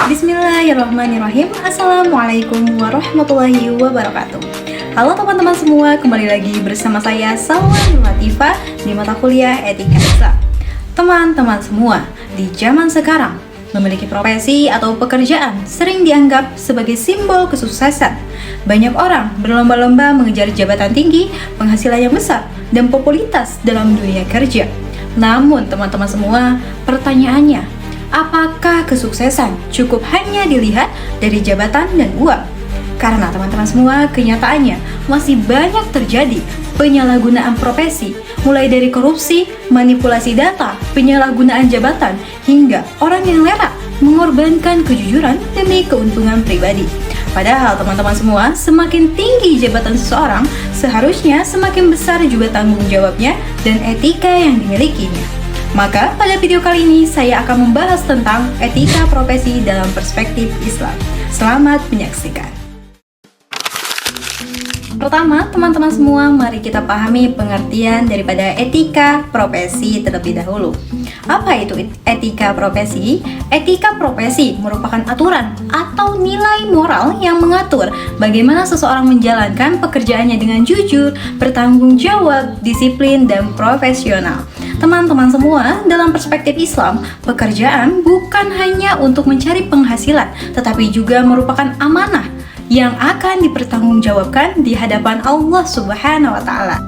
Bismillahirrahmanirrahim. Assalamualaikum warahmatullahi wabarakatuh. Halo teman-teman semua, kembali lagi bersama saya Salwa Nur Latifah di mata kuliah Etika Islam. Teman-teman semua, di zaman sekarang memiliki profesi atau pekerjaan sering dianggap sebagai simbol kesuksesan. Banyak orang berlomba-lomba mengejar jabatan tinggi, penghasilan yang besar, dan popularitas dalam dunia kerja. Namun teman-teman semua, pertanyaannya, apakah kesuksesan cukup hanya dilihat dari jabatan dan uang? Karena teman-teman semua, kenyataannya masih banyak terjadi penyalahgunaan profesi, mulai dari korupsi, manipulasi data, penyalahgunaan jabatan, hingga orang yang rela mengorbankan kejujuran demi keuntungan pribadi. Padahal teman-teman semua, semakin tinggi jabatan seseorang, seharusnya semakin besar juga tanggung jawabnya dan etika yang dimilikinya. Maka pada video kali ini saya akan membahas tentang etika profesi dalam perspektif Islam. Selamat menyaksikan. Pertama, teman-teman semua, mari kita pahami pengertian daripada etika profesi terlebih dahulu. Apa itu etika profesi? Etika profesi merupakan aturan atau nilai moral yang mengatur bagaimana seseorang menjalankan pekerjaannya dengan jujur, bertanggung jawab, disiplin, dan profesional. Teman-teman semua, dalam perspektif Islam, pekerjaan bukan hanya untuk mencari penghasilan, tetapi juga merupakan amanah yang akan dipertanggungjawabkan di hadapan Allah Subhanahu wa Ta'ala.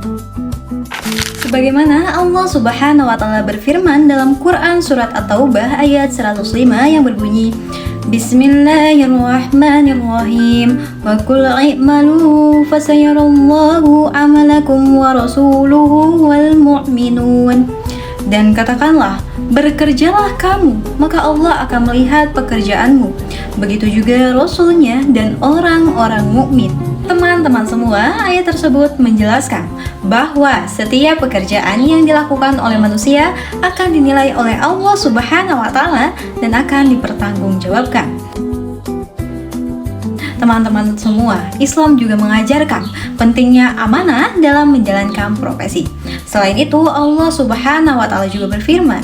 Sebagaimana Allah Subhanahu wa Ta'ala berfirman dalam Quran surat At-Taubah ayat 105 yang berbunyi, Bismillahirrahmanirrahim. Wa qul i'malu fasayarallahu amalakum wa rasuluhu wal mu'minun. Dan katakanlah, bekerjalah kamu, maka Allah akan melihat pekerjaanmu. Begitu juga Rasulnya dan orang-orang mukmin. Teman-teman semua, ayat tersebut menjelaskan bahwa setiap pekerjaan yang dilakukan oleh manusia akan dinilai oleh Allah Subhanahu wa Ta'ala dan akan dipertanggungjawabkan. Teman-teman semua, Islam juga mengajarkan pentingnya amanah dalam menjalankan profesi. Selain itu, Allah Subhanahu wa Ta'ala juga berfirman,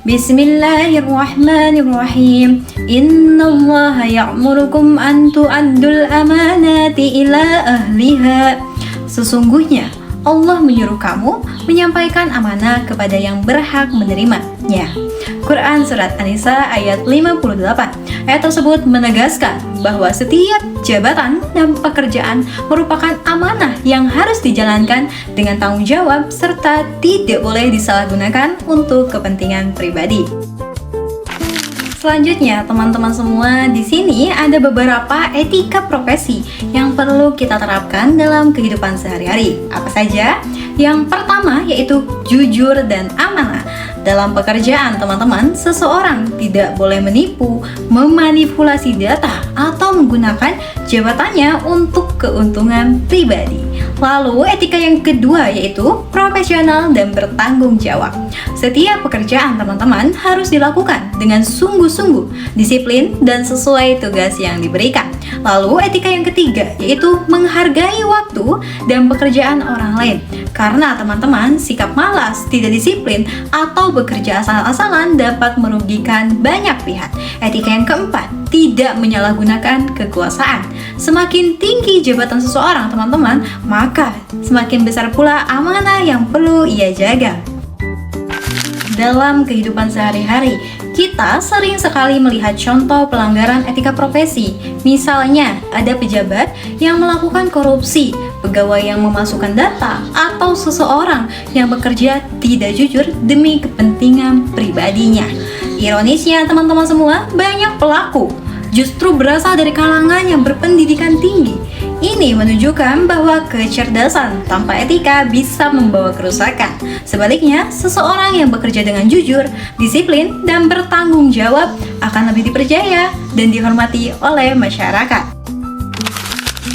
Bismillahirrahmanirrahim. Innallaha ya'murukum an tu'addul amanati ila ahliha. Sesungguhnya Allah menyuruh kamu menyampaikan amanah kepada yang berhak menerimanya. Quran Surat An-Nisa ayat 58. Ayat tersebut menegaskan bahwa setiap jabatan dan pekerjaan merupakan amanah yang harus dijalankan dengan tanggung jawab serta tidak boleh disalahgunakan untuk kepentingan pribadi. Selanjutnya, teman-teman semua, di sini ada beberapa etika profesi yang perlu kita terapkan dalam kehidupan sehari-hari. Apa saja? Yang pertama yaitu jujur dan amanah. Dalam pekerjaan, teman-teman, seseorang tidak boleh menipu, memanipulasi data, atau menggunakan jabatannya untuk keuntungan pribadi. Lalu, etika yang kedua yaitu profesional dan bertanggung jawab. Setiap pekerjaan, teman-teman, harus dilakukan dengan sungguh-sungguh, disiplin, dan sesuai tugas yang diberikan. Lalu, etika yang ketiga yaitu menghargai waktu dan pekerjaan orang lain. Karena, teman-teman, sikap malas, tidak disiplin, atau bekerja asal-asalan dapat merugikan banyak pihak. Etika yang keempat, tidak menyalahgunakan kekuasaan. Semakin tinggi jabatan seseorang, teman-teman, maka semakin besar pula amanah yang perlu ia jaga. Dalam kehidupan sehari-hari, kita sering sekali melihat contoh pelanggaran etika profesi. Misalnya, ada pejabat yang melakukan korupsi, pegawai yang memasukkan data, atau seseorang yang bekerja tidak jujur demi kepentingan pribadinya. Ironisnya, teman-teman semua, banyak pelaku justru berasal dari kalangan yang berpendidikan tinggi. Ini menunjukkan bahwa kecerdasan tanpa etika bisa membawa kerusakan. Sebaliknya, seseorang yang bekerja dengan jujur, disiplin, dan bertanggung jawab akan lebih dipercaya dan dihormati oleh masyarakat.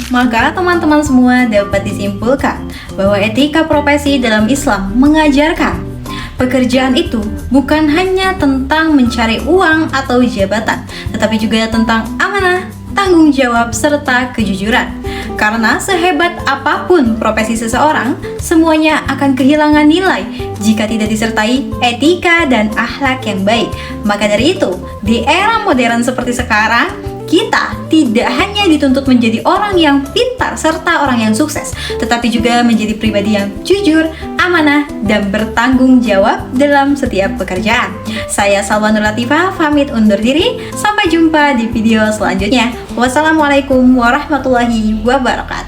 Maka teman-teman semua dapat disimpulkan bahwa etika profesi dalam Islam mengajarkan pekerjaan itu bukan hanya tentang mencari uang atau jabatan, tetapi juga tentang amanah, tanggung jawab, serta kejujuran. Karena sehebat apapun profesi seseorang, semuanya akan kehilangan nilai jika tidak disertai etika dan akhlak yang baik. Maka dari itu, Di era modern seperti sekarang, kita tidak hanya dituntut menjadi orang yang pintar serta orang yang sukses, tetapi juga menjadi pribadi yang jujur, amanah, dan bertanggung jawab dalam setiap pekerjaan. Saya Salwa Nur Latifah, pamit undur diri. Sampai jumpa di video selanjutnya. Wassalamualaikum warahmatullahi wabarakatuh.